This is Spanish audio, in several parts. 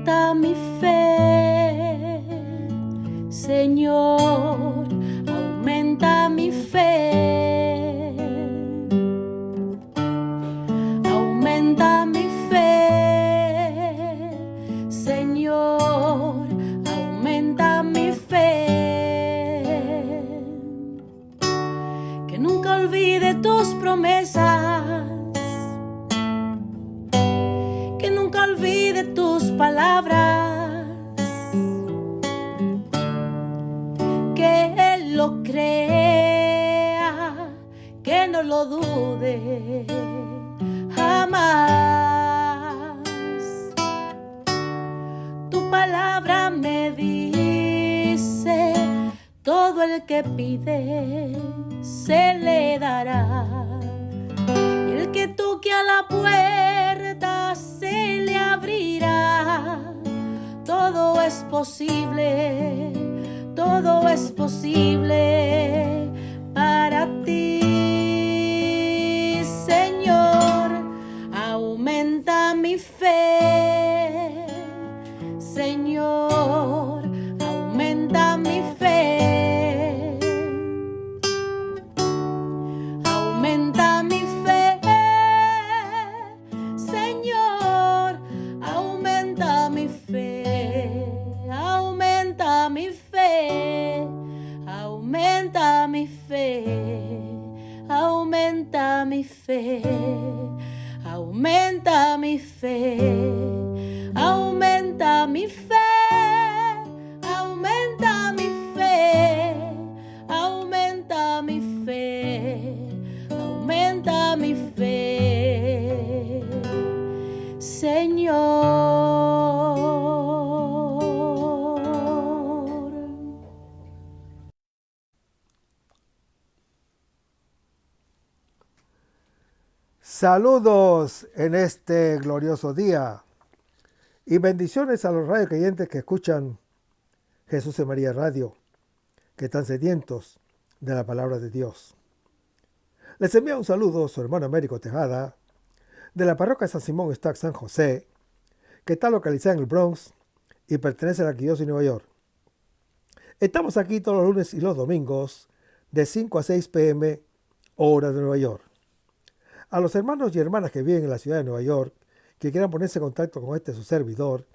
aumenta mi fe, Señor, aumenta mi fe, aumenta mi fe, Señor, aumenta mi fe, que nunca olvide tus promesas, que nunca olvide tus palabras, que Él lo crea, que no lo dude jamás. Tu palabra me dice, todo el que pide se le dará, y el que toque a la puerta se le abrirá. Todo es posible, todo es posible para ti, Señor. Aumenta mi fe, Señor, aumenta mi fe, aumenta mi fe, Señor, aumenta mi fe, aumenta mi fe, aumenta mi fe, aumenta mi fe, aumenta mi fe, aumenta mi fe, aumenta mi fe, aumenta mi fe, aumenta mi fe, Señor. Saludos en este glorioso día y bendiciones a los radiocreyentes que escuchan Jesús y María Radio, que están sedientos de la palabra de Dios. Les envía un saludo su hermano Américo Tejada, de la parroquia San Simón Stack San José, que está localizada en el Bronx y pertenece a la Arquidiócesis de Nueva York. Estamos aquí todos los lunes y los domingos de 5 a 6 p.m. hora de Nueva York. A los hermanos y hermanas que viven en la ciudad de Nueva York, que quieran ponerse en contacto con su servidor,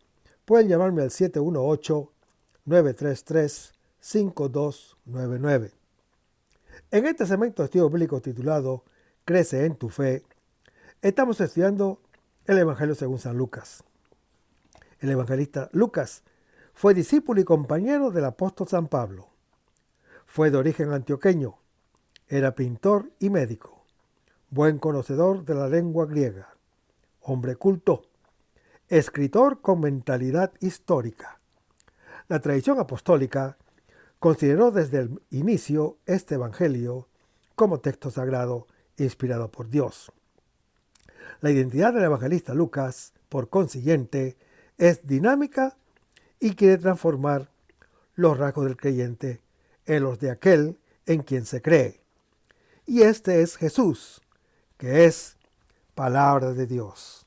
pueden llamarme al 718-933-5299. En este segmento de estudio bíblico titulado Crece en tu fe, estamos estudiando el Evangelio según San Lucas. El evangelista Lucas fue discípulo y compañero del apóstol San Pablo. Fue de origen antioqueño, era pintor y médico. Buen conocedor de la lengua griega, hombre culto, escritor con mentalidad histórica. La tradición apostólica consideró desde el inicio este evangelio como texto sagrado inspirado por Dios. La identidad del evangelista Lucas, por consiguiente, es dinámica y quiere transformar los rasgos del creyente en los de aquel en quien se cree. Y este es Jesús, que es palabra de Dios,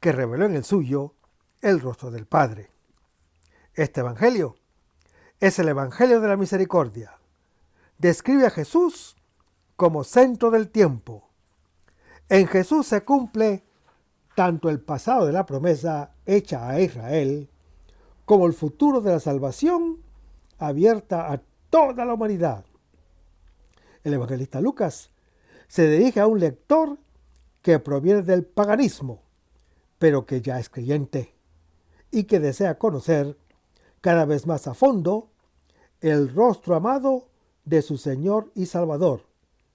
que reveló en el suyo el rostro del Padre. Este evangelio es el evangelio de la misericordia. Describe a Jesús como centro del tiempo. En Jesús se cumple tanto el pasado de la promesa hecha a Israel, como el futuro de la salvación abierta a toda la humanidad. El evangelista Lucas se dirige a un lector que proviene del paganismo, pero que ya es creyente y que desea conocer cada vez más a fondo el rostro amado de su Señor y Salvador,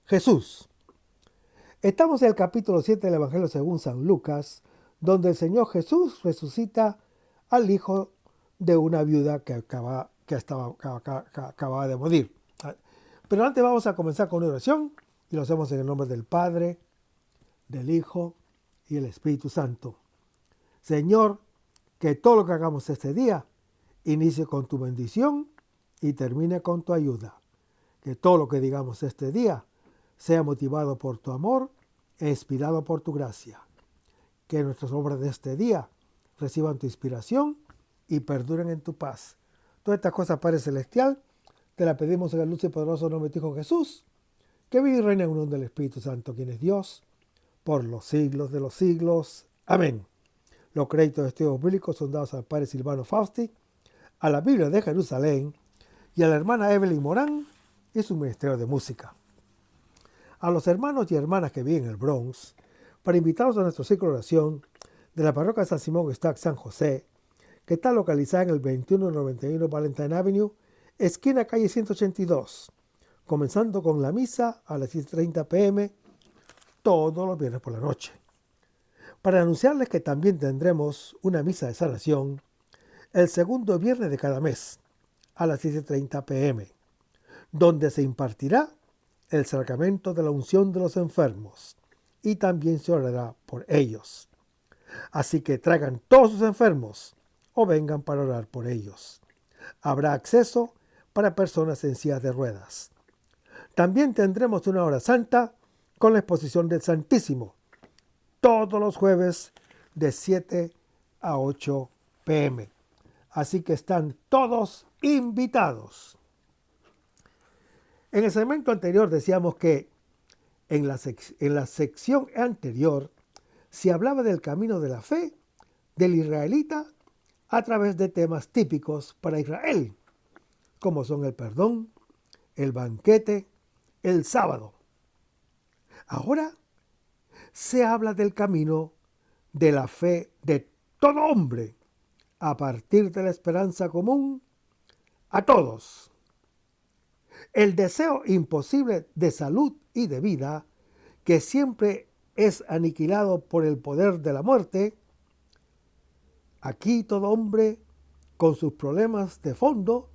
Jesús. Estamos en el capítulo 7 del Evangelio según San Lucas, donde el Señor Jesús resucita al hijo de una viuda que acababa de morir. Pero antes vamos a comenzar con una oración. Y lo hacemos en el nombre del Padre, del Hijo y el Espíritu Santo. Señor, que todo lo que hagamos este día inicie con tu bendición y termine con tu ayuda. Que todo lo que digamos este día sea motivado por tu amor e inspirado por tu gracia. Que nuestras obras de este día reciban tu inspiración y perduren en tu paz. Todas estas cosas, Padre Celestial, te las pedimos en el dulce y poderoso nombre de tu Hijo Jesús, que vive y reina en unión del Espíritu Santo, quien es Dios, por los siglos de los siglos. Amén. Los créditos de estudios bíblicos son dados al Padre Silvano Fausti, a la Biblia de Jerusalén y a la hermana Evelyn Morán y su ministerio de música. A los hermanos y hermanas que viven en el Bronx, para invitarlos a nuestro ciclo de oración de la parroquia San Simón Stack San José, que está localizada en el 2191 Valentine Avenue, esquina calle 182, comenzando con la misa a las 7:30 p.m. todos los viernes por la noche. Para anunciarles que también tendremos una misa de sanación el segundo viernes de cada mes a las 7:30 p.m., donde se impartirá el sacramento de la unción de los enfermos y también se orará por ellos. Así que traigan todos sus enfermos o vengan para orar por ellos. Habrá acceso para personas en sillas de ruedas. También tendremos una hora santa con la exposición del Santísimo, todos los jueves de 7 a 8 p.m. Así que están todos invitados. En el segmento anterior decíamos que en la sección anterior se hablaba del camino de la fe del israelita a través de temas típicos para Israel, como son el perdón, el banquete, el sábado. Ahora se habla del camino de la fe de todo hombre a partir de la esperanza común a todos. El deseo imposible de salud y de vida, que siempre es aniquilado por el poder de la muerte. Aquí todo hombre, con sus problemas de fondo,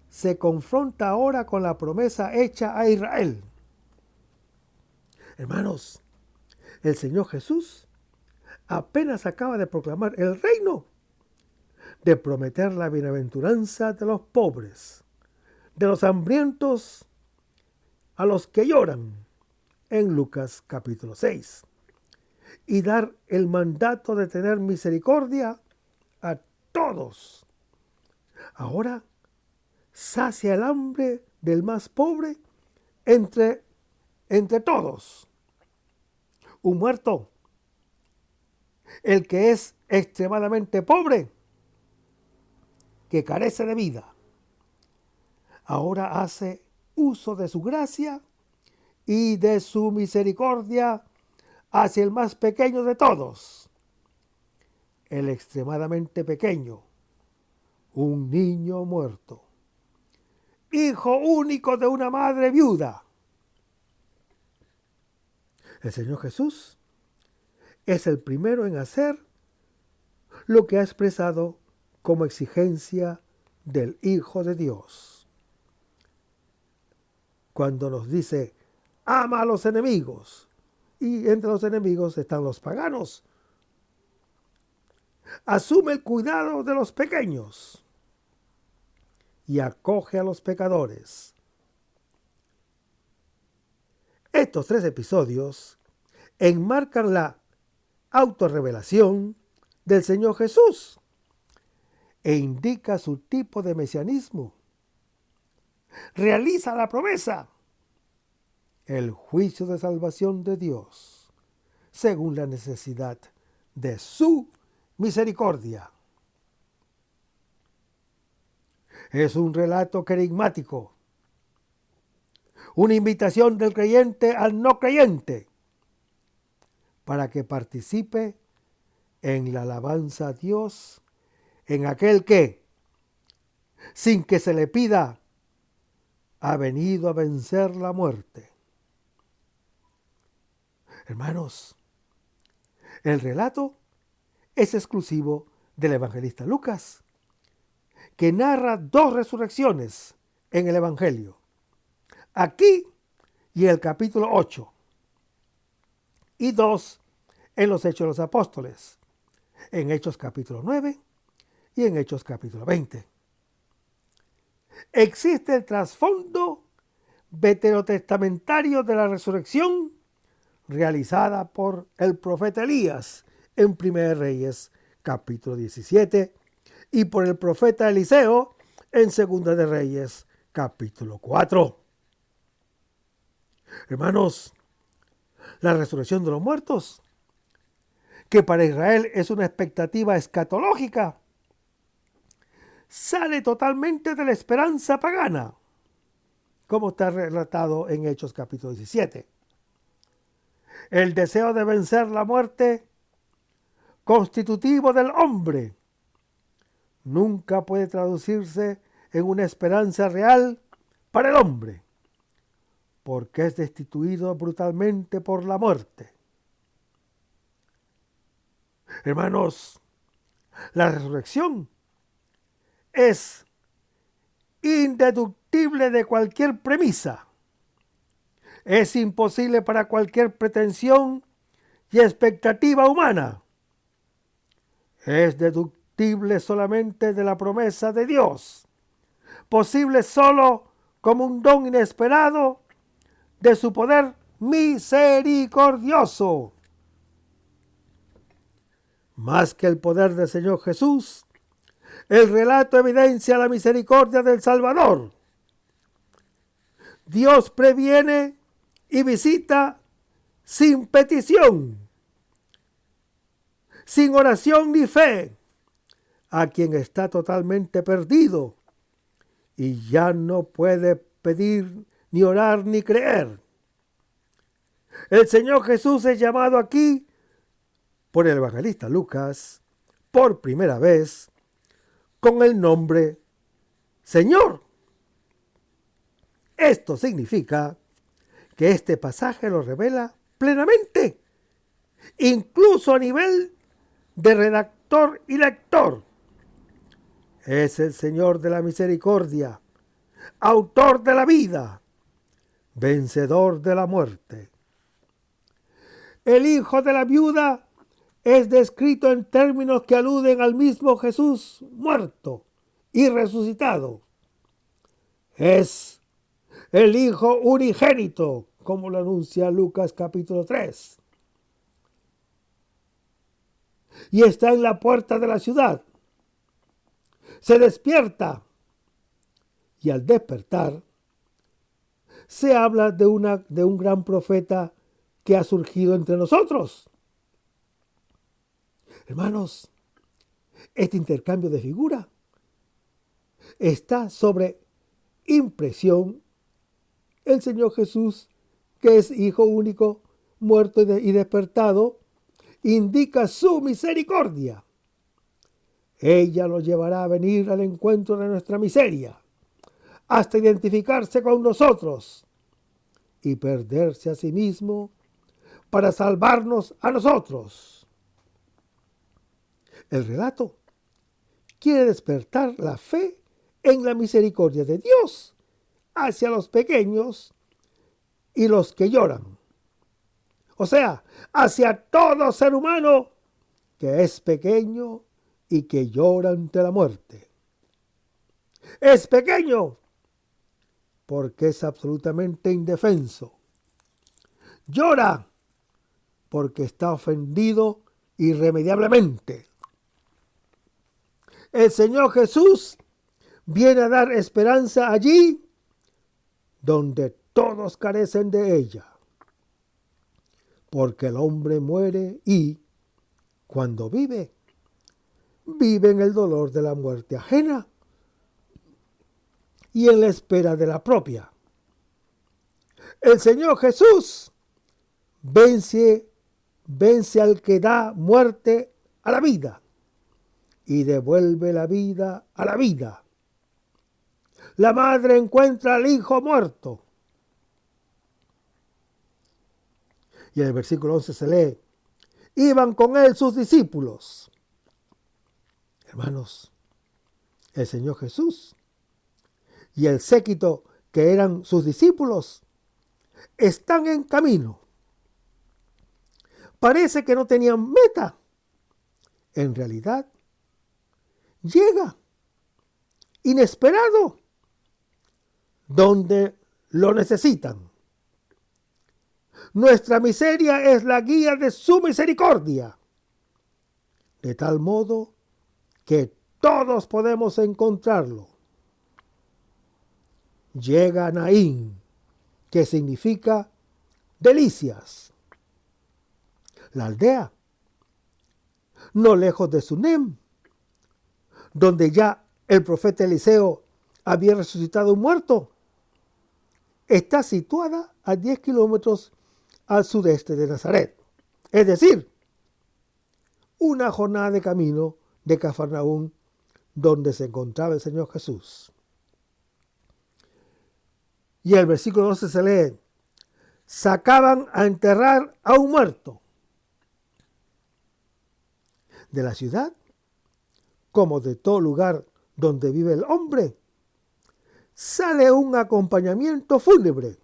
se confronta ahora con la promesa hecha a Israel. Hermanos, el Señor Jesús apenas acaba de proclamar el reino, de prometer la bienaventuranza de los pobres, de los hambrientos, a los que lloran, en Lucas capítulo 6, y dar el mandato de tener misericordia a todos. Ahora sacia el hambre del más pobre entre todos. Un muerto, el que es extremadamente pobre, que carece de vida, ahora hace uso de su gracia y de su misericordia hacia el más pequeño de todos, el extremadamente pequeño, un niño muerto, hijo único de una madre viuda. El Señor Jesús es el primero en hacer lo que ha expresado como exigencia del Hijo de Dios. Cuando nos dice, ama a los enemigos, y entre los enemigos están los paganos. Asume el cuidado de los pequeños y acoge a los pecadores. Estos 3 episodios enmarcan la autorrevelación del Señor Jesús e indica su tipo de mesianismo. Realiza la promesa, el juicio de salvación de Dios, según la necesidad de su misericordia. Es un relato querigmático, una invitación del creyente al no creyente, para que participe en la alabanza a Dios, en aquel que, sin que se le pida, ha venido a vencer la muerte. Hermanos, el relato es exclusivo del evangelista Lucas, que narra 2 resurrecciones en el Evangelio, aquí y en el capítulo 8, y 2 en los Hechos de los Apóstoles, en Hechos capítulo 9 y en Hechos capítulo 20. Existe el trasfondo veterotestamentario de la resurrección realizada por el profeta Elías en 1 Reyes capítulo 17, y por el profeta Eliseo en Segunda de Reyes, capítulo 4. Hermanos, la resurrección de los muertos, que para Israel es una expectativa escatológica, sale totalmente de la esperanza pagana, como está relatado en Hechos capítulo 17. El deseo de vencer la muerte, constitutivo del hombre, nunca puede traducirse en una esperanza real para el hombre, porque es destituido brutalmente por la muerte. Hermanos, la resurrección es indeductible de cualquier premisa. Es imposible para cualquier pretensión y expectativa humana. Es deductible solamente de la promesa de Dios, posible solo como un don inesperado de su poder misericordioso. Más que el poder del Señor Jesús, el relato evidencia la misericordia del Salvador. Dios previene y visita sin petición, sin oración ni fe, a quien está totalmente perdido y ya no puede pedir, ni orar, ni creer. El Señor Jesús es llamado aquí por el evangelista Lucas por primera vez con el nombre Señor. Esto significa que este pasaje lo revela plenamente, incluso a nivel de redactor y lector. Es el Señor de la misericordia, autor de la vida, vencedor de la muerte. El hijo de la viuda es descrito en términos que aluden al mismo Jesús muerto y resucitado. Es el hijo unigénito, como lo anuncia Lucas capítulo 3. Y está en la puerta de la ciudad. Se despierta y al despertar se habla de un gran profeta que ha surgido entre nosotros. Hermanos, este intercambio de figura está sobre impresión. El Señor Jesús, que es Hijo único, muerto y despertado, indica su misericordia. Ella lo llevará a venir al encuentro de nuestra miseria, hasta identificarse con nosotros y perderse a sí mismo para salvarnos a nosotros. El relato quiere despertar la fe en la misericordia de Dios hacia los pequeños y los que lloran. O sea, hacia todo ser humano que es pequeño y que llora ante la muerte. Es pequeño porque es absolutamente indefenso. Llora porque está ofendido irremediablemente. El Señor Jesús viene a dar esperanza allí donde todos carecen de ella. Porque el hombre muere y, cuando vive, vive en el dolor de la muerte ajena y en la espera de la propia. El Señor Jesús vence al que da muerte a la vida y devuelve la vida a la vida. La madre encuentra al hijo muerto. Y en el versículo 11 se lee: iban con él sus discípulos. Hermanos, el Señor Jesús y el séquito que eran sus discípulos están en camino. Parece que no tenían meta. En realidad, llega inesperado donde lo necesitan. Nuestra miseria es la guía de su misericordia. de tal modo que todos podemos encontrarlo. Llega Naín, que significa delicias. La aldea, no lejos de Sunem, donde ya el profeta Eliseo había resucitado un muerto, está situada a 10 kilómetros al sudeste de Nazaret. Es decir, una jornada de camino de Cafarnaúm, donde se encontraba el Señor Jesús. Y el versículo 12 se lee: sacaban a enterrar a un muerto. De la ciudad, como de todo lugar donde vive el hombre, sale un acompañamiento fúnebre.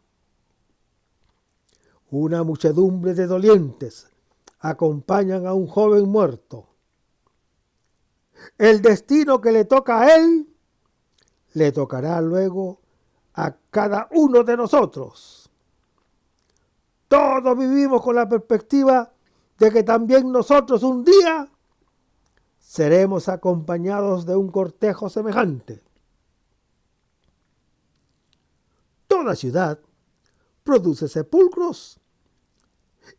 Una muchedumbre de dolientes acompañan a un joven muerto. El destino que le toca a él, le tocará luego a cada uno de nosotros. Todos vivimos con la perspectiva de que también nosotros un día seremos acompañados de un cortejo semejante. Toda ciudad produce sepulcros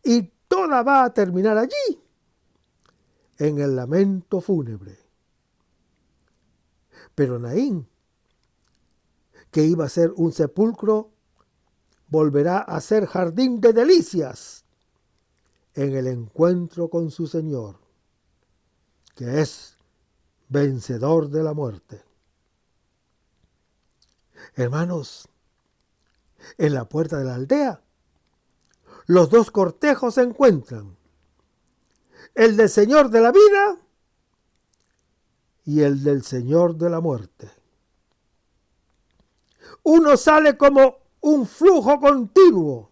y toda va a terminar allí, en el lamento fúnebre. Pero Naín, que iba a ser un sepulcro, volverá a ser jardín de delicias en el encuentro con su Señor, que es vencedor de la muerte. Hermanos, en la puerta de la aldea, los dos cortejos se encuentran: el del Señor de la vida y el del Señor de la muerte. Uno sale como un flujo continuo,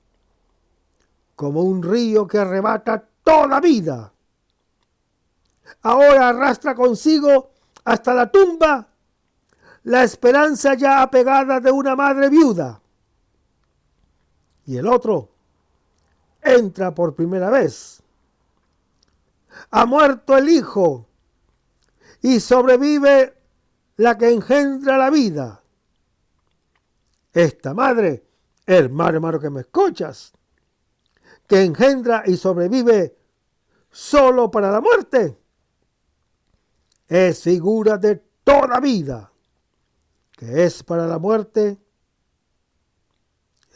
como un río que arrebata toda vida. Ahora arrastra consigo hasta la tumba la esperanza ya apegada de una madre viuda. Y el otro entra por primera vez. Ha muerto el hijo y sobrevive la que engendra la vida. Esta madre, hermano que me escuchas, que engendra y sobrevive solo para la muerte, es figura de toda vida, que es para la muerte.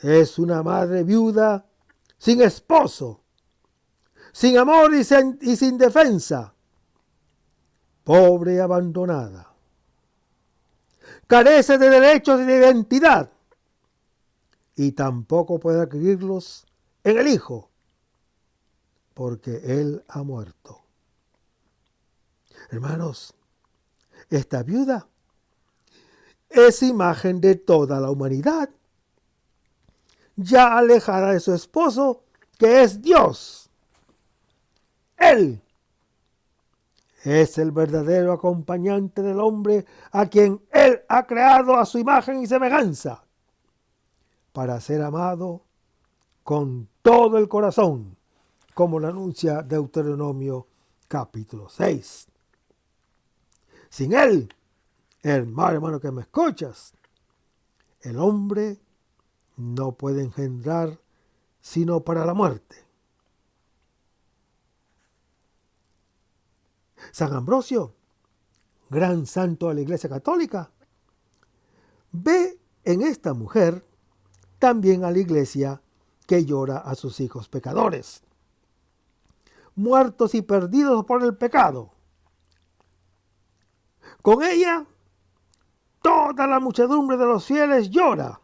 Es una madre viuda sin esposo, sin amor y sin defensa, pobre y abandonada. Carece de derechos y de identidad y tampoco puede adquirirlos en el Hijo, porque Él ha muerto. Hermanos, esta viuda es imagen de toda la humanidad, ya alejada de su esposo, que es Dios. Él es el verdadero acompañante del hombre, a quien Él ha creado a su imagen y semejanza, para ser amado con todo el corazón, como lo anuncia Deuteronomio capítulo 6. Sin Él, hermano que me escuchas, el hombre no puede engendrar sino para la muerte. San Ambrosio, gran santo de la Iglesia Católica, ve en esta mujer también a la Iglesia que llora a sus hijos pecadores, muertos y perdidos por el pecado. Con ella, toda la muchedumbre de los fieles llora.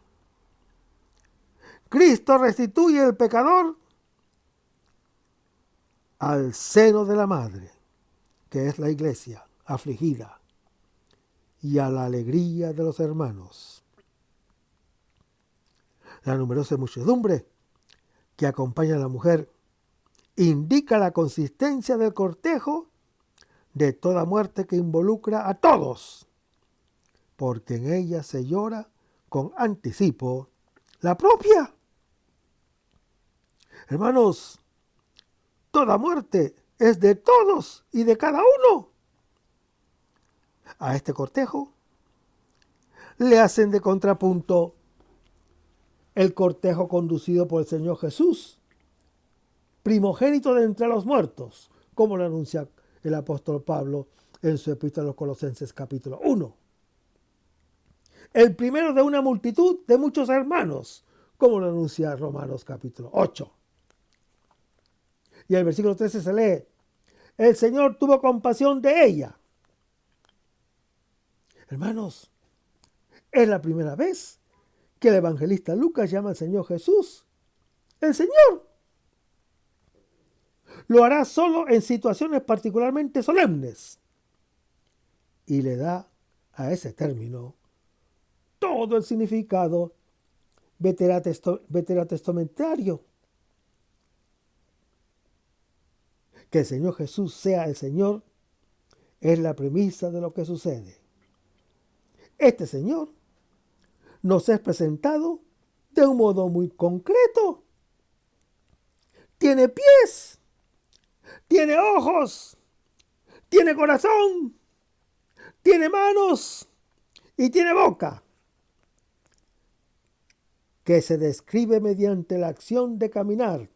Cristo restituye al pecador al seno de la madre, que es la Iglesia afligida, y a la alegría de los hermanos. La numerosa muchedumbre que acompaña a la mujer indica la consistencia del cortejo de toda muerte que involucra a todos, porque en ella se llora con anticipo la propia. Hermanos, toda muerte es de todos y de cada uno. A este cortejo le hacen de contrapunto el cortejo conducido por el Señor Jesús, primogénito de entre los muertos, como lo anuncia el apóstol Pablo en su epístola a los Colosenses capítulo 1. El primero de una multitud de muchos hermanos, como lo anuncia Romanos capítulo 8. Y el versículo 13 se lee: el Señor tuvo compasión de ella. Hermanos, es la primera vez que el evangelista Lucas llama al Señor Jesús el Señor. Lo hará solo en situaciones particularmente solemnes y le da a ese término todo el significado veterotestamentario. Que el Señor Jesús sea el Señor es la premisa de lo que sucede. Este Señor nos es presentado de un modo muy concreto. Tiene pies, tiene ojos, tiene corazón, tiene manos y tiene boca, que se describe mediante la acción de caminar,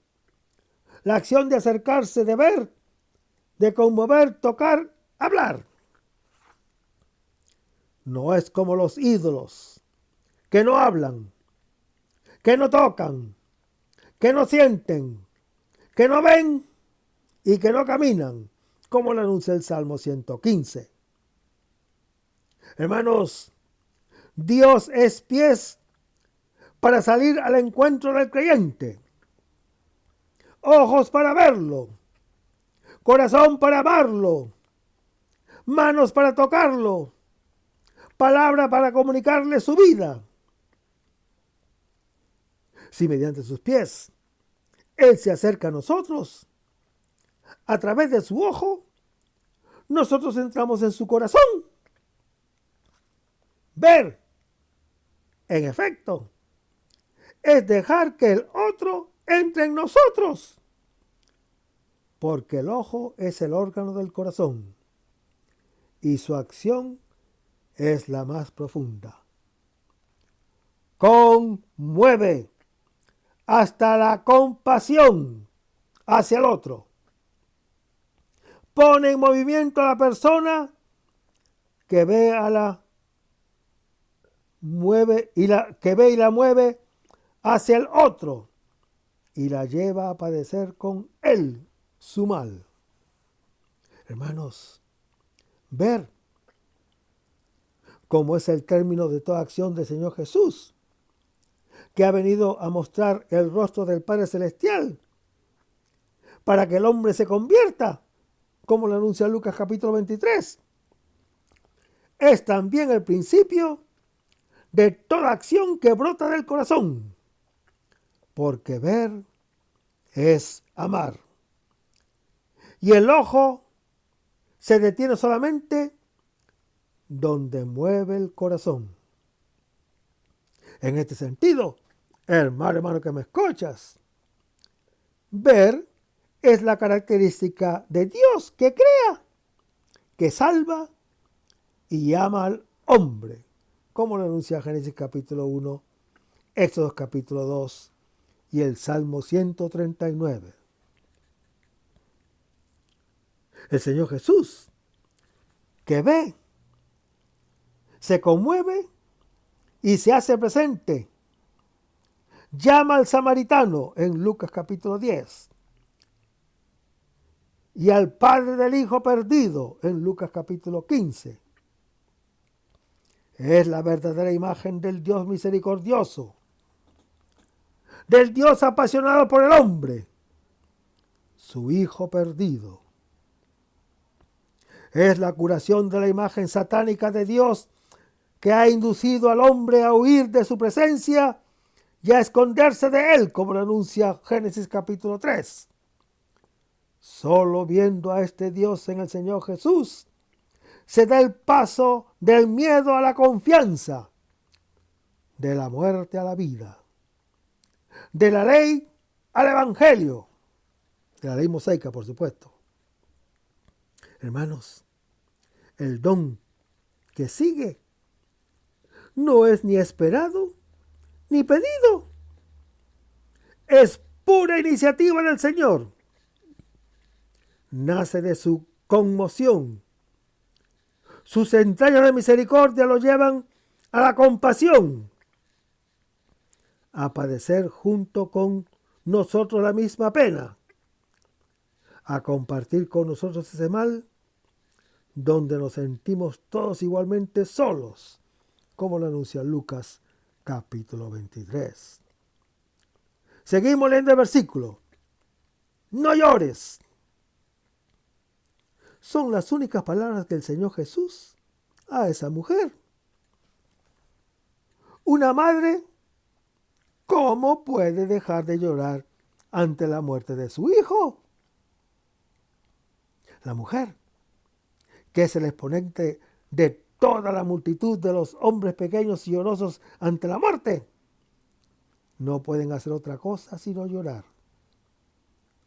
la acción de acercarse, de ver, de conmover, tocar, hablar. No es como los ídolos, que no hablan, que no tocan, que no sienten, que no ven y que no caminan, como lo anuncia el Salmo 115. Hermanos, Dios es pies para salir al encuentro del creyente, ojos para verlo, corazón para amarlo, manos para tocarlo, palabra para comunicarle su vida. Si mediante sus pies Él se acerca a nosotros, a través de su ojo, nosotros entramos en su corazón. Ver, en efecto, es dejar que el otro entre en nosotros, porque el ojo es el órgano del corazón y su acción es la más profunda. Conmueve hasta la compasión hacia el otro. Pone en movimiento a la persona que ve y la mueve hacia el otro y la lleva a padecer con él su mal. Hermanos, ver, como es el término de toda acción del Señor Jesús, que ha venido a mostrar el rostro del Padre Celestial para que el hombre se convierta, como lo anuncia Lucas capítulo 23. Es también el principio de toda acción que brota del corazón, porque ver es amar. Y el ojo se detiene solamente donde mueve el corazón. En este sentido, hermano que me escuchas, ver es la característica de Dios que crea, que salva y ama al hombre, como lo anuncia Génesis capítulo 1, Éxodo capítulo 2 y el Salmo 139. El Señor Jesús, que ve, se conmueve y se hace presente, llama al samaritano en Lucas capítulo 10 y al padre del hijo perdido en Lucas capítulo 15. Es la verdadera imagen del Dios misericordioso, del Dios apasionado por el hombre, su hijo perdido. Es la curación de la imagen satánica de Dios que ha inducido al hombre a huir de su presencia y a esconderse de él, como lo anuncia Génesis capítulo 3. Solo viendo a este Dios en el Señor Jesús se da el paso del miedo a la confianza, de la muerte a la vida, de la ley al evangelio, de la ley mosaica, por supuesto. Hermanos, el don que sigue no es ni esperado ni pedido. Es pura iniciativa del Señor. Nace de su conmoción. Sus entrañas de misericordia lo llevan a la compasión, a padecer junto con nosotros la misma pena, a compartir con nosotros ese mal donde nos sentimos todos igualmente solos, como lo anuncia Lucas capítulo 23. Seguimos leyendo el versículo. No llores. Son las únicas palabras del Señor Jesús a esa mujer. Una madre, ¿cómo puede dejar de llorar ante la muerte de su hijo? La mujer, que es el exponente de toda la multitud de los hombres pequeños y llorosos ante la muerte, no pueden hacer otra cosa sino llorar,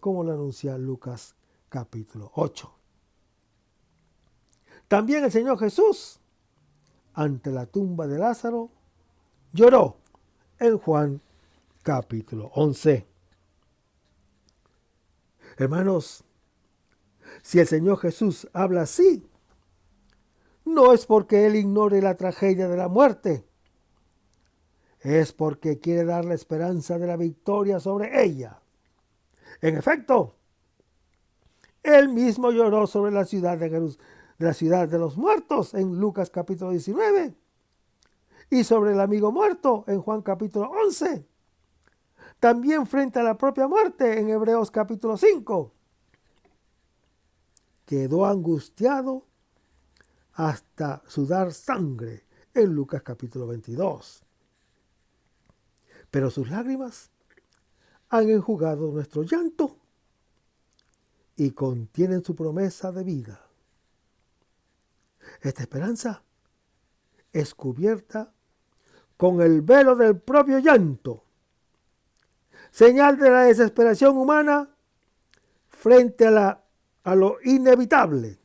como lo anuncia Lucas capítulo 8. También el Señor Jesús, ante la tumba de Lázaro, lloró en Juan capítulo 11. Hermanos, si el Señor Jesús habla así, no es porque Él ignore la tragedia de la muerte, es porque quiere dar la esperanza de la victoria sobre ella. En efecto, Él mismo lloró sobre la ciudad de los muertos en Lucas capítulo 19 y sobre el amigo muerto en Juan capítulo 11. También frente a la propia muerte en Hebreos capítulo 5. Quedó angustiado hasta sudar sangre en Lucas capítulo 22. Pero sus lágrimas han enjugado nuestro llanto y contienen su promesa de vida. Esta esperanza es cubierta con el velo del propio llanto, señal de la desesperación humana frente a lo inevitable.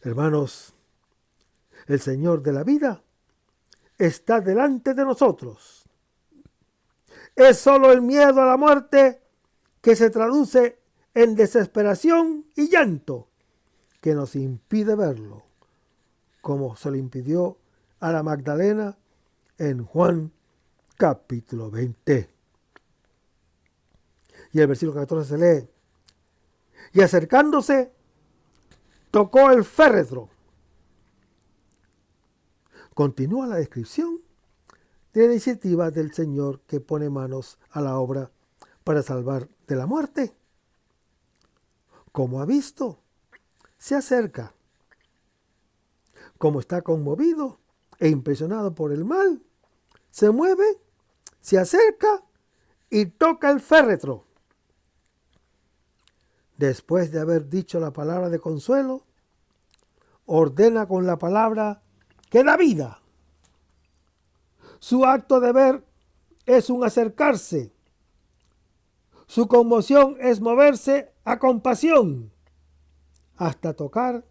Hermanos, el Señor de la vida está delante de nosotros. Es solo el miedo a la muerte que se traduce en desesperación y llanto que nos impide verlo, como se le impidió a la Magdalena en Juan capítulo 20. Y el versículo 14 se lee: y acercándose, tocó el féretro. Continúa la descripción de la iniciativa del Señor que pone manos a la obra para salvar de la muerte. Como ha visto, se acerca. Como está conmovido e impresionado por el mal, se mueve, se acerca y toca el féretro. Después de haber dicho la palabra de consuelo, ordena con la palabra que da vida. Su acto de ver es un acercarse. Su conmoción es moverse a compasión hasta tocar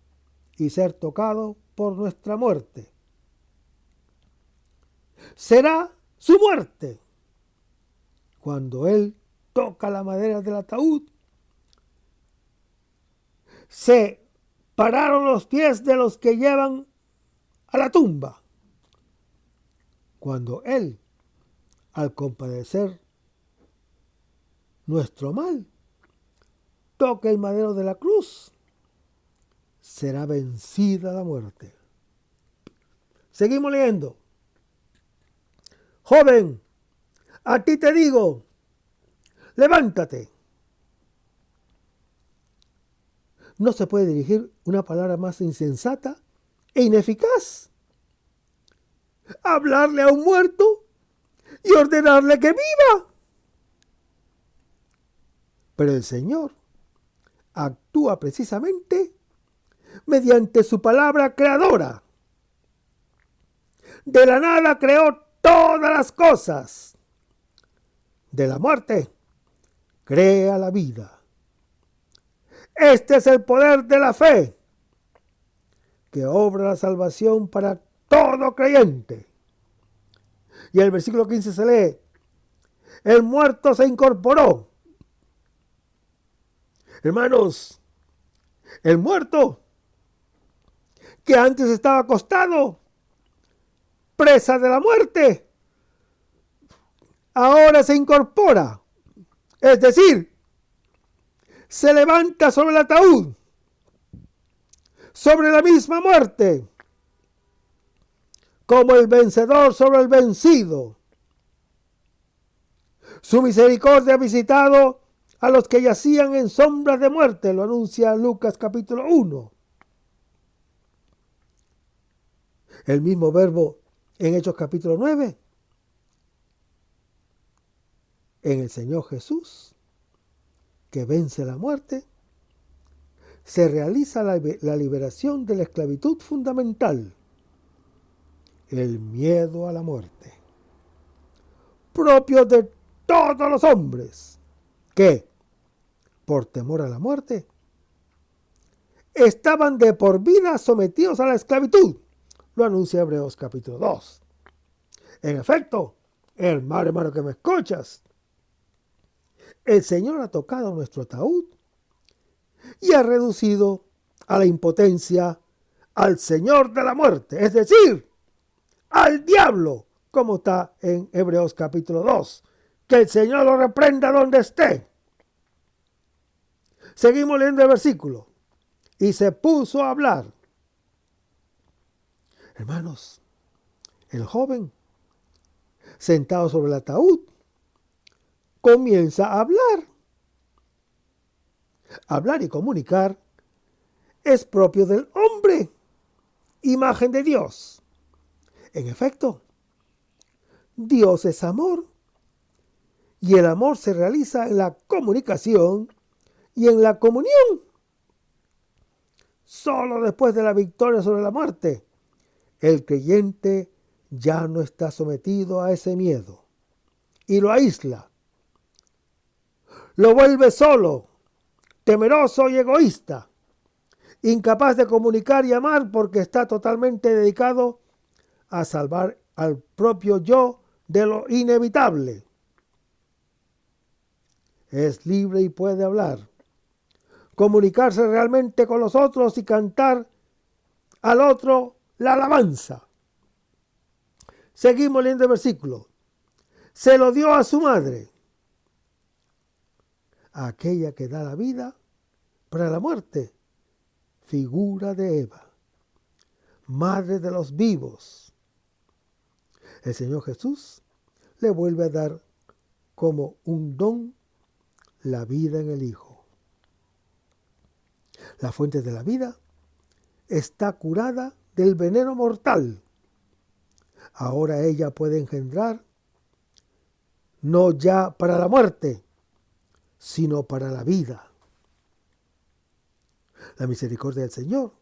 y ser tocado por nuestra muerte. Será su muerte cuando Él toca la madera del ataúd. Se pararon los pies de los que llevan a la tumba. Cuando Él, al compadecer nuestro mal, toca el madero de la cruz, será vencida la muerte. Seguimos leyendo. Joven, a ti te digo, levántate. No se puede dirigir una palabra más insensata e ineficaz. Hablarle a un muerto y ordenarle que viva. Pero el Señor actúa precisamente mediante su palabra creadora. De la nada creó todas las cosas. De la muerte crea la vida. Este es el poder de la fe, que obra la salvación para todo creyente. Y el versículo 15 se lee, el muerto se incorporó. Hermanos, el muerto que antes estaba acostado, presa de la muerte, ahora se incorpora. Es decir, se levanta sobre el ataúd, sobre la misma muerte, como el vencedor sobre el vencido. Su misericordia ha visitado a los que yacían en sombras de muerte, lo anuncia Lucas capítulo 1. El mismo verbo en Hechos capítulo 9. En el Señor Jesús, que vence la muerte, se realiza la liberación de la esclavitud fundamental, el miedo a la muerte, propio de todos los hombres que, por temor a la muerte, estaban de por vida sometidos a la esclavitud. Lo anuncia Hebreos capítulo 2. En efecto, hermano que me escuchas, el Señor ha tocado nuestro ataúd y ha reducido a la impotencia al Señor de la muerte, es decir, al diablo, como está en Hebreos capítulo 2. Que el Señor lo reprenda donde esté. Seguimos leyendo el versículo. Y se puso a hablar. Hermanos, el joven, sentado sobre el ataúd, comienza a hablar. Hablar y comunicar es propio del hombre, imagen de Dios. En efecto, Dios es amor, y el amor se realiza en la comunicación y en la comunión. Solo después de la victoria sobre la muerte, el creyente ya no está sometido a ese miedo y lo aísla. Lo vuelve solo, temeroso y egoísta, incapaz de comunicar y amar porque está totalmente dedicado a salvar al propio yo de lo inevitable. Es libre y puede hablar, comunicarse realmente con los otros y cantar al otro la alabanza. Seguimos leyendo el versículo. Se lo dio a su madre, a aquella que da la vida para la muerte, figura de Eva, madre de los vivos. El Señor Jesús le vuelve a dar como un don la vida en el Hijo. La fuente de la vida está curada del veneno mortal. Ahora ella puede engendrar no ya para la muerte, sino para la vida. La misericordia del Señor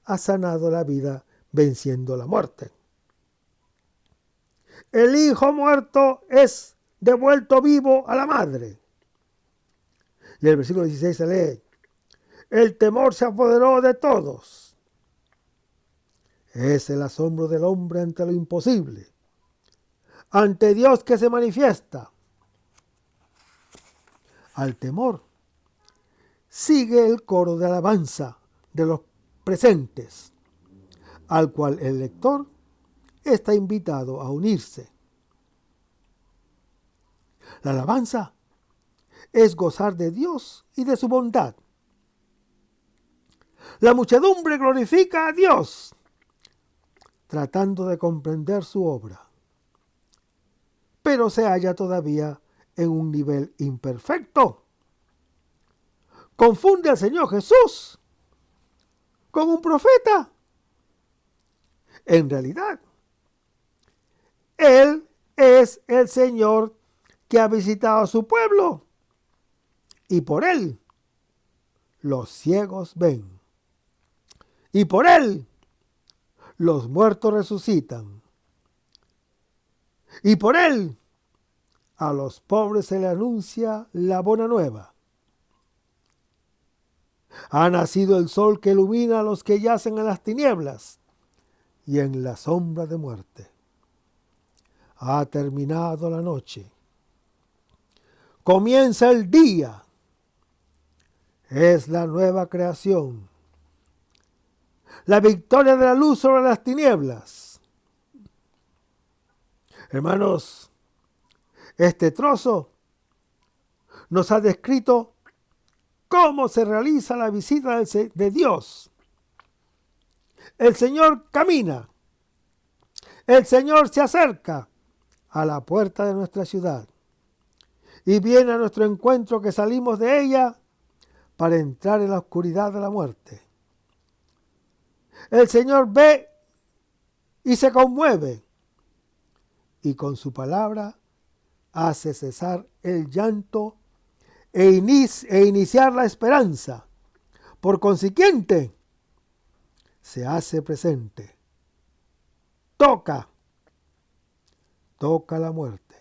ha sanado la vida venciendo la muerte. El hijo muerto es devuelto vivo a la madre. Y el versículo 16 se lee, el temor se apoderó de todos. Es el asombro del hombre ante lo imposible, ante Dios que se manifiesta. Al temor sigue el coro de alabanza de los presentes, al cual el lector está invitado a unirse. La alabanza es gozar de Dios y de su bondad. La muchedumbre glorifica a Dios, tratando de comprender su obra, pero se halla todavía en un nivel imperfecto. Confunde al Señor Jesús con un profeta. En realidad, Él es el Señor que ha visitado a su pueblo, y por Él los ciegos ven, y por Él los muertos resucitan, y por Él a los pobres se le anuncia la buena nueva. Ha nacido el sol que ilumina a los que yacen en las tinieblas y en la sombra de muerte. Ha terminado la noche. Comienza el día. Es la nueva creación. La victoria de la luz sobre las tinieblas. Hermanos, este trozo nos ha descrito cómo se realiza la visita de Dios. El Señor camina. El Señor se acerca a la puerta de nuestra ciudad y viene a nuestro encuentro que salimos de ella para entrar en la oscuridad de la muerte. El Señor ve y se conmueve y con su palabra hace cesar el llanto e iniciar la esperanza. Por consiguiente, se hace presente. Toca la muerte.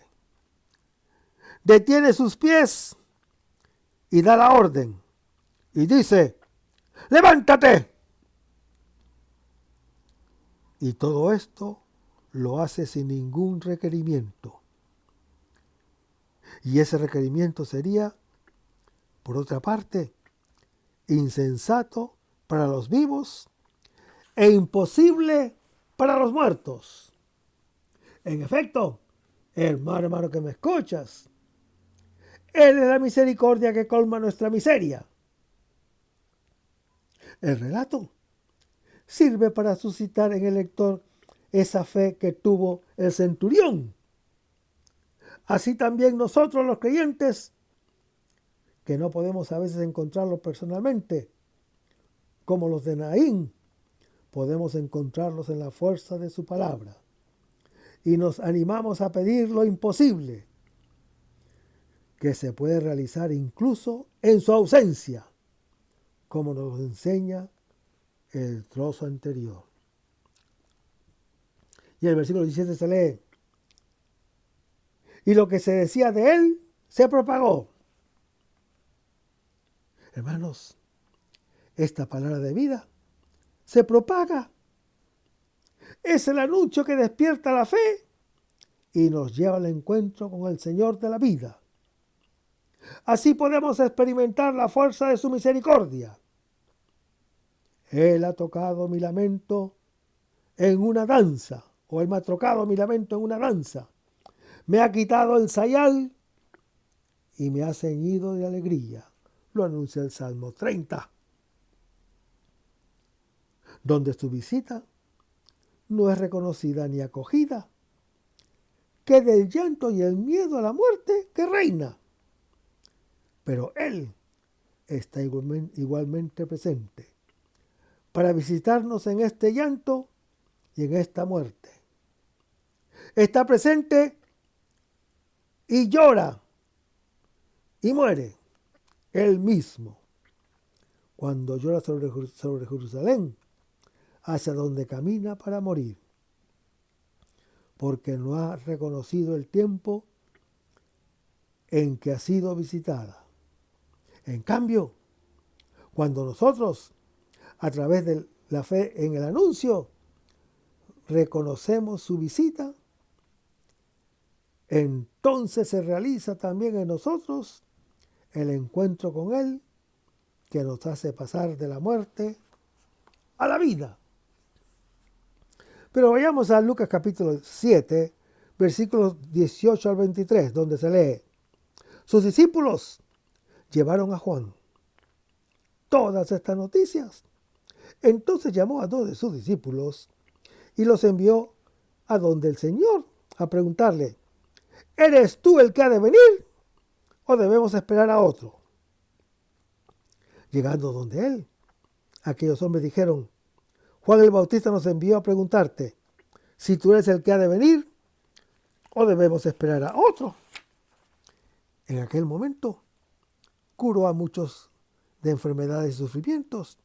Detiene sus pies y da la orden. Y dice, ¡levántate! Y todo esto lo hace sin ningún requerimiento. Y ese requerimiento sería, por otra parte, insensato para los vivos e imposible para los muertos. En efecto, hermano que me escuchas, Él es la misericordia que colma nuestra miseria. El relato sirve para suscitar en el lector esa fe que tuvo el centurión. Así también nosotros los creyentes, que no podemos a veces encontrarlos personalmente, como los de Naín, podemos encontrarlos en la fuerza de su palabra. Y nos animamos a pedir lo imposible, que se puede realizar incluso en su ausencia, como nos enseña el trozo anterior. Y el versículo 17 se lee, y lo que se decía de él se propagó. Hermanos, esta palabra de vida se propaga. Es el anuncio que despierta la fe y nos lleva al encuentro con el Señor de la vida. Así podemos experimentar la fuerza de su misericordia. Él ha tocado mi lamento en una danza, o Él me ha tocado mi lamento en una danza. Me ha quitado el sayal y me ha ceñido de alegría. Lo anuncia el Salmo 30. Donde su visita no es reconocida ni acogida, que del llanto y el miedo a la muerte que reina. Pero Él está igualmente presente para visitarnos en este llanto y en esta muerte. Está presente y llora y muere Él mismo cuando llora sobre Jerusalén, hacia donde camina para morir, porque no ha reconocido el tiempo en que ha sido visitada. En cambio, cuando nosotros, a través de la fe en el anuncio, reconocemos su visita, entonces se realiza también en nosotros el encuentro con Él, que nos hace pasar de la muerte a la vida. Pero vayamos a Lucas capítulo 7, versículos 18 al 23, donde se lee, sus discípulos llevaron a Juan todas estas noticias. Entonces llamó a 2 de sus discípulos y los envió a donde el Señor a preguntarle, ¿eres tú el que ha de venir o debemos esperar a otro? Llegando donde él, aquellos hombres dijeron, Juan el Bautista nos envió a preguntarte si tú eres el que ha de venir o debemos esperar a otro. En aquel momento curó a muchos de enfermedades y sufrimientos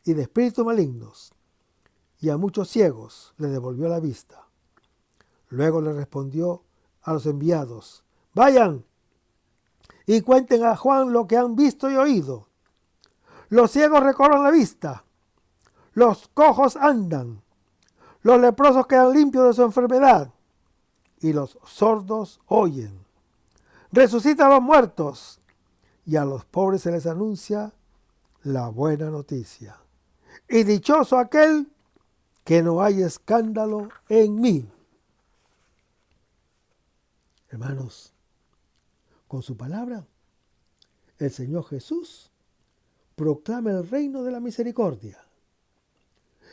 y de espíritus malignos, y a muchos ciegos le devolvió la vista. Luego le respondió a los enviados, vayan y cuenten a Juan lo que han visto y oído. Los ciegos recobran la vista, los cojos andan, los leprosos quedan limpios de su enfermedad y los sordos oyen. Resucitan a los muertos y a los pobres se les anuncia la buena noticia. Y dichoso aquel que no hay escándalo en mí. Hermanos, con su palabra, el Señor Jesús proclama el reino de la misericordia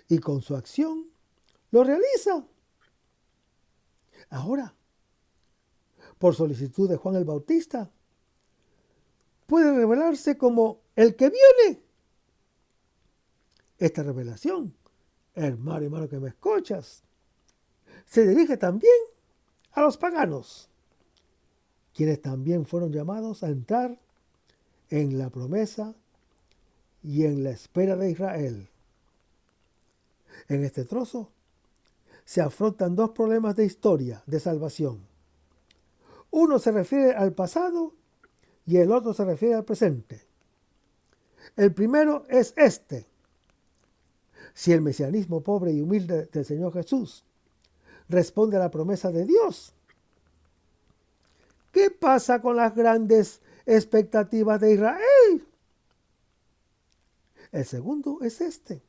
y con su acción lo realiza. Ahora, por solicitud de Juan el Bautista, puede revelarse como el que viene. Esta revelación, hermano que me escuchas, se dirige también a los paganos, quienes también fueron llamados a entrar en la promesa y en la espera de Israel. En este trozo se afrontan dos problemas de historia de salvación. Uno se refiere al pasado y el otro se refiere al presente. El primero es este. Si el mesianismo pobre y humilde del Señor Jesús responde a la promesa de Dios, ¿qué pasa con las grandes expectativas de Israel? El segundo es este.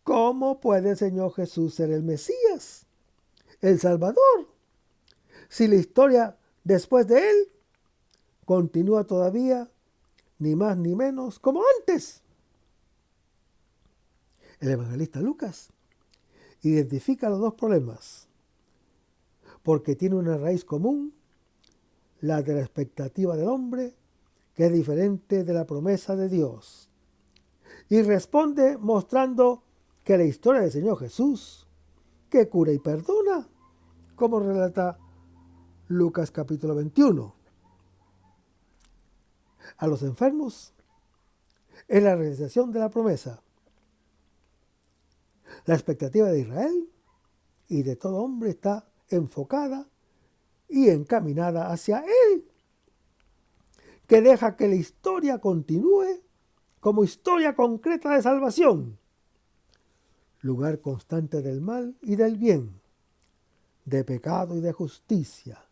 ¿Cómo puede el Señor Jesús ser el Mesías, el Salvador, si la historia después de él continúa todavía ni más ni menos como antes? El evangelista Lucas identifica los dos problemas porque tiene una raíz común, la de la expectativa del hombre, que es diferente de la promesa de Dios. Y responde mostrando que la historia del Señor Jesús, que cura y perdona, como relata Lucas capítulo 21. A los enfermos es la realización de la promesa. La expectativa de Israel y de todo hombre está enfocada y encaminada hacia Él, que deja que la historia continúe como historia concreta de salvación, lugar constante del mal y del bien, de pecado y de justicia,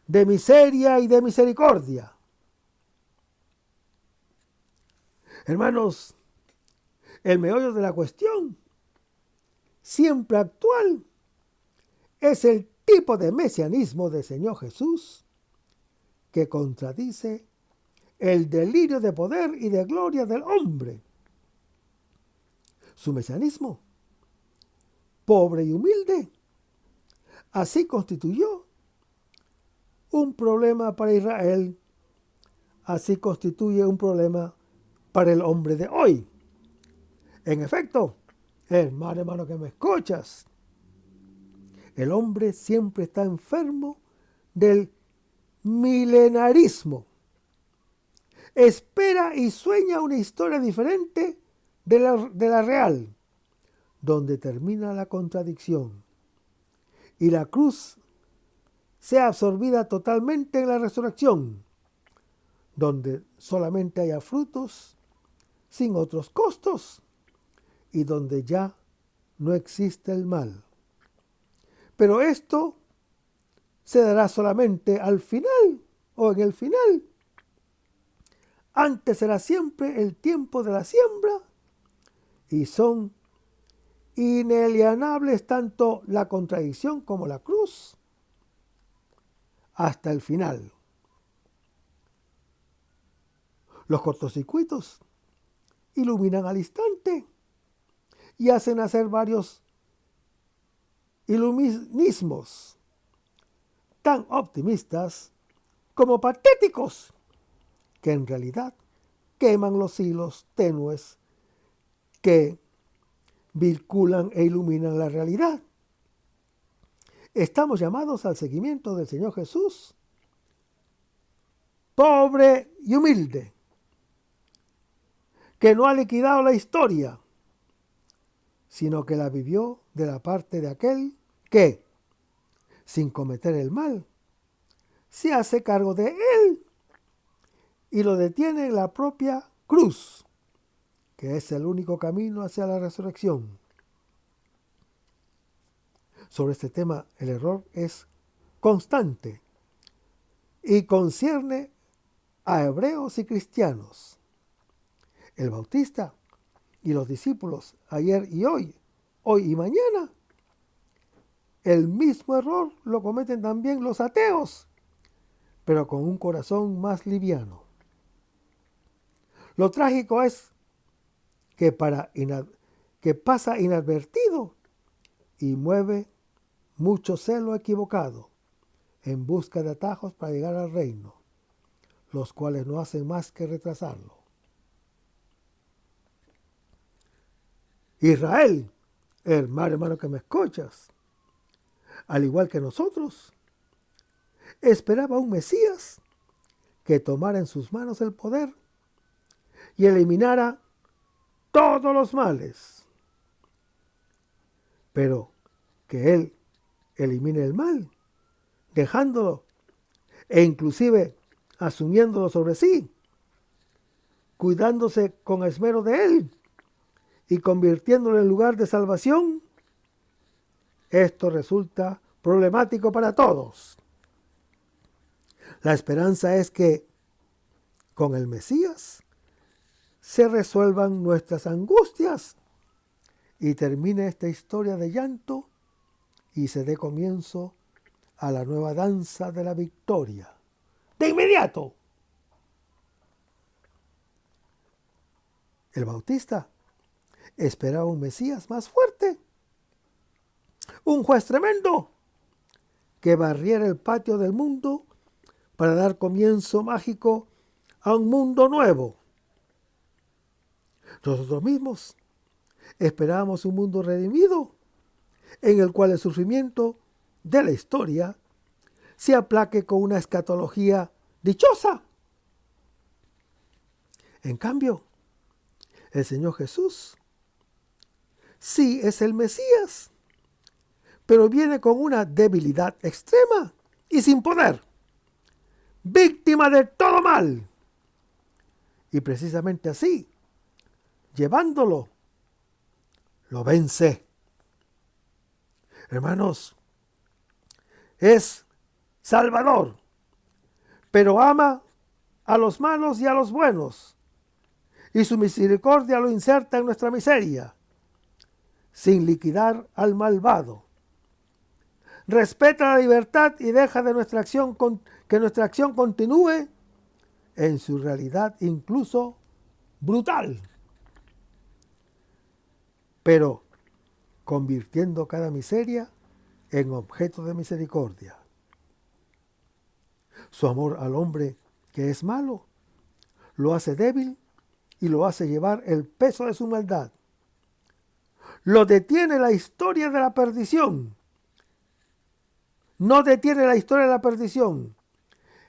de miseria y de misericordia. Hermanos, el meollo de la cuestión, siempre actual, es el tipo de mesianismo del Señor Jesús que contradice el delirio de poder y de gloria del hombre. Su mesianismo, pobre y humilde, así constituyó un problema para Israel, así constituye un problema para el hombre de hoy. En efecto, hermano que me escuchas, el hombre siempre está enfermo del milenarismo. Espera y sueña una historia diferente de la real, donde termina la contradicción y la cruz sea absorbida totalmente en la resurrección, donde solamente haya frutos sin otros costos y donde ya no existe el mal. Pero esto se dará solamente al final o en el final. Antes será siempre el tiempo de la siembra y son inalienables tanto la contradicción como la cruz hasta el final. Los cortocircuitos iluminan al instante y hacen nacer varios iluminismos tan optimistas como patéticos, que en realidad queman los hilos tenues que vinculan e iluminan la realidad. Estamos llamados al seguimiento del Señor Jesús, pobre y humilde, que no ha liquidado la historia, sino que la vivió de la parte de aquel que, sin cometer el mal, se hace cargo de él y lo detiene en la propia cruz, que es el único camino hacia la resurrección. Sobre este tema, el error es constante y concierne a hebreos y cristianos. El Bautista y los discípulos ayer y hoy y mañana, el mismo error lo cometen también los ateos, pero con un corazón más liviano. Lo trágico es que pasa inadvertido y mueve mucho celo equivocado en busca de atajos para llegar al reino, los cuales no hacen más que retrasarlo. Israel, hermano que me escuchas, al igual que nosotros, esperaba un Mesías que tomara en sus manos el poder y eliminara todos los males. Pero que Él elimine el mal, dejándolo e inclusive asumiéndolo sobre sí, cuidándose con esmero de Él y convirtiéndolo en lugar de salvación, esto resulta problemático para todos. La esperanza es que con el Mesías se resuelvan nuestras angustias y termine esta historia de llanto y se dé comienzo a la nueva danza de la victoria. ¡De inmediato! El Bautista esperaba un Mesías más fuerte, un juez tremendo que barriera el patio del mundo para dar comienzo mágico a un mundo nuevo. Nosotros mismos esperábamos un mundo redimido en el cual el sufrimiento de la historia se aplaque con una escatología dichosa. En cambio, el Señor Jesús sí es el Mesías, pero viene con una debilidad extrema y sin poder, víctima de todo mal. Y precisamente así, llevándolo, lo vence. Hermanos, es Salvador, pero ama a los malos y a los buenos, y su misericordia lo inserta en nuestra miseria, sin liquidar al malvado. Respeta la libertad y deja de que nuestra acción continúe en su realidad incluso brutal, pero convirtiendo cada miseria en objeto de misericordia. Su amor al hombre que es malo lo hace débil y lo hace llevar el peso de su maldad. Lo detiene la historia de la perdición. No detiene la historia de la perdición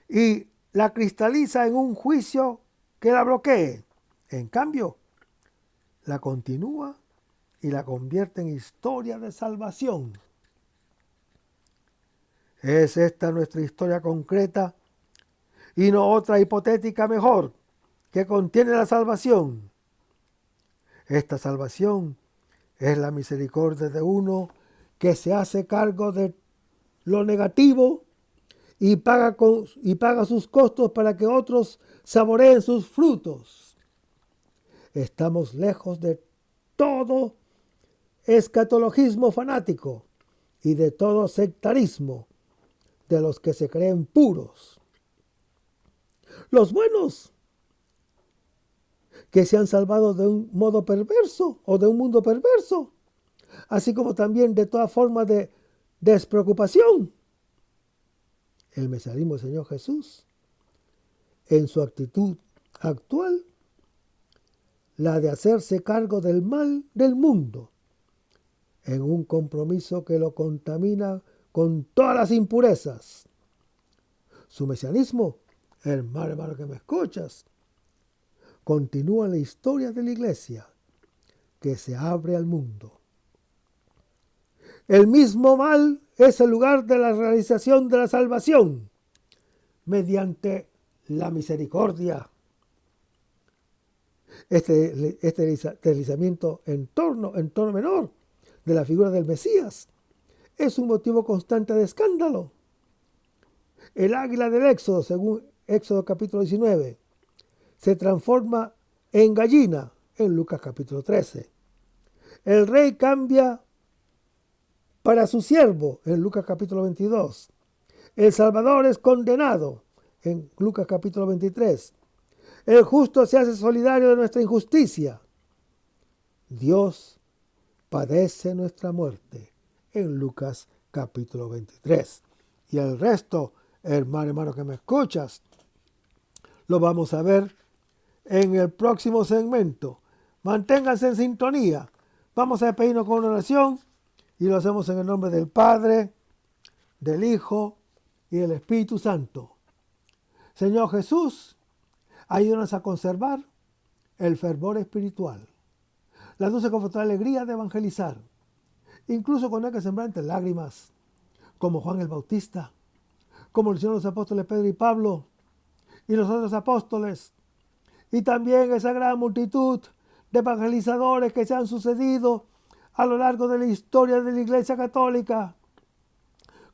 y la cristaliza en un juicio que la bloquee. En cambio, la continúa y la convierte en historia de salvación. Es esta nuestra historia concreta y no otra hipotética mejor que contiene la salvación. Esta salvación es la misericordia de uno que se hace cargo de lo negativo y paga sus costos para que otros saboreen sus frutos. Estamos lejos de todo escatologismo fanático y de todo sectarismo de los que se creen puros. Los buenos que se han salvado de un modo perverso o de un mundo perverso, así como también de toda forma de despreocupación. El mesianismo del Señor Jesús, en su actitud actual, la de hacerse cargo del mal del mundo, en un compromiso que lo contamina con todas las impurezas. Su mesianismo, hermano que me escuchas, continúa la historia de la iglesia que se abre al mundo. El mismo mal es el lugar de la realización de la salvación mediante la misericordia. Este deslizamiento en tono menor de la figura del Mesías es un motivo constante de escándalo. El águila del Éxodo, según Éxodo capítulo 19, se transforma en gallina en Lucas capítulo 13. El rey cambia para su siervo en Lucas capítulo 22. El Salvador es condenado en Lucas capítulo 23. El justo se hace solidario de nuestra injusticia. Dios padece nuestra muerte en Lucas capítulo 23. Y el resto, hermano que me escuchas, lo vamos a ver en el próximo segmento. Manténganse en sintonía. Vamos a despedirnos con una oración y lo hacemos en el nombre del Padre, del Hijo y del Espíritu Santo. Señor Jesús, ayúdanos a conservar el fervor espiritual, la dulce confortable alegría de evangelizar, incluso cuando hay que sembrar entre lágrimas, como Juan el Bautista, como lo hicieron los apóstoles Pedro y Pablo y los otros apóstoles, y también esa gran multitud de evangelizadores que se han sucedido a lo largo de la historia de la Iglesia Católica,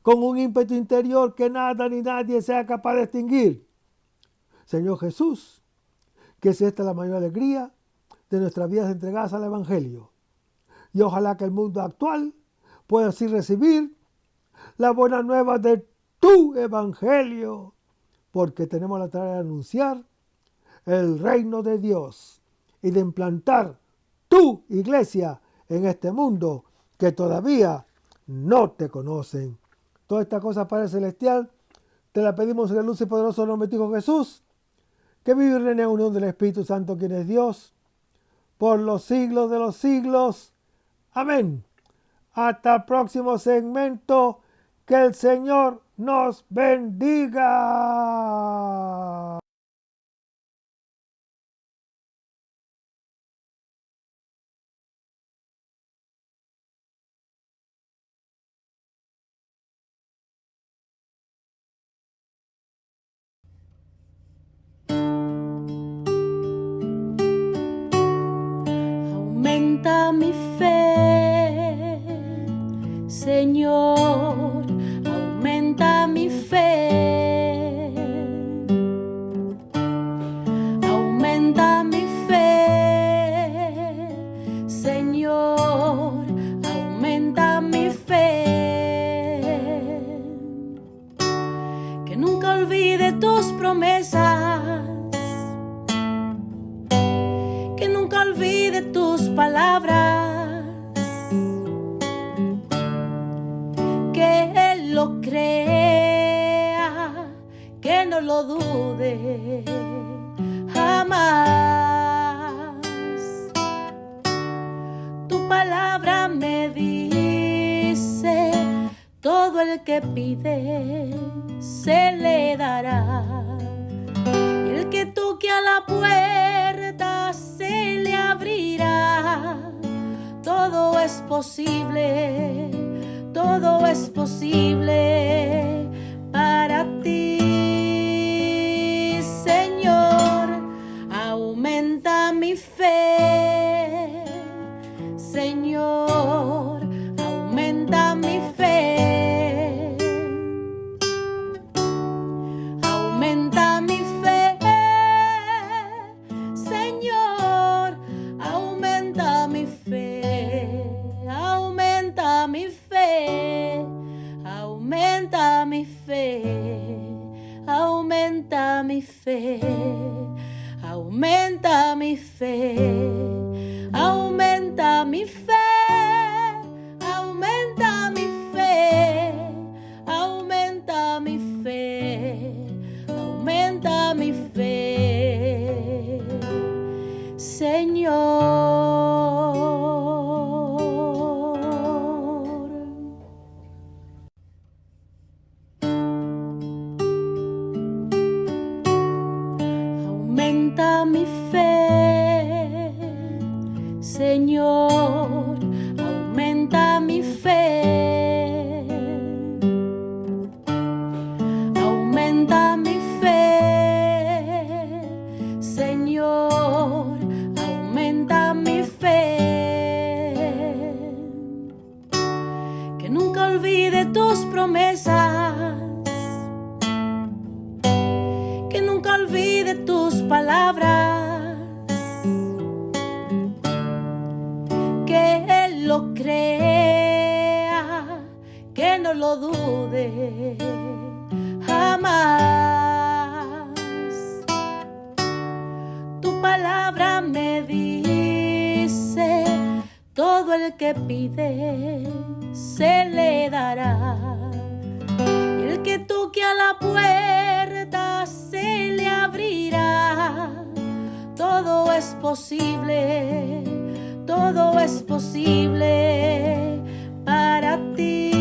con un ímpetu interior que nada ni nadie sea capaz de extinguir. Señor Jesús, que es esta la mayor alegría de nuestras vidas entregadas al Evangelio. Y ojalá que el mundo actual pueda así recibir la buena nueva de tu Evangelio, porque tenemos la tarea de anunciar el reino de Dios y de implantar tu iglesia en este mundo que todavía no te conocen. Toda esta cosa, Padre Celestial, te la pedimos en el luz y poderoso nombre de tu Hijo Jesús, que vive y reina en unión del Espíritu Santo, quien es Dios, por los siglos de los siglos. Amén. Hasta el próximo segmento. Que el Señor nos bendiga. Aumenta mi fe, Señor, aumenta mi fe. Aumenta mi fe, Señor, aumenta mi fe. Que nunca olvide tus promesas, que nunca olvide tus palabras, que Él lo crea, que no lo dude jamás. Tu palabra me dice, todo el que pide se le dará, y el que toque a la puerta se le abrirá. Todo es posible, todo es posible para ti, Señor. Aumenta mi fe, Señor, aumenta mi fe. Aumenta mi fe, Señor, aumenta mi fe. Aumenta mi fe, aumenta mi fe, aumenta mi fe, aumenta mi fe, aumenta mi fe, aumenta mi fe, aumenta mi fe, aumenta mi fe, Señor. Aumenta mi fe, Señor, aumenta mi fe. Aumenta mi fe, Señor, olvide tus palabras, que Él lo crea, que no lo dude jamás. Tu palabra me dice, todo el que pide se le dará. El que toque a la puerta se le abrirá. Todo es posible, todo es posible para ti,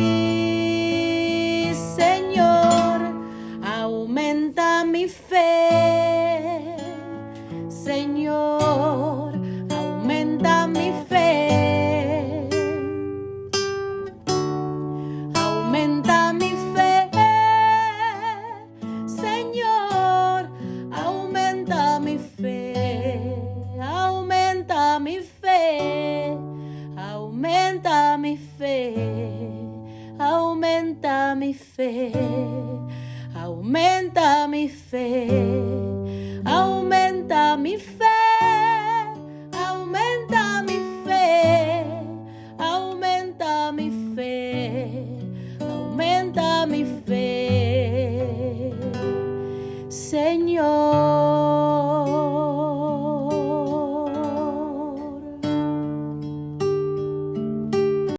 Señor. Aumenta mi fe, Señor, aumenta mi fe. Aumenta mi fe, Señor, aumenta mi fe. Aumenta mi fe, aumenta mi fe. Aumenta mi fe, aumenta mi fe. Aumenta mi fe,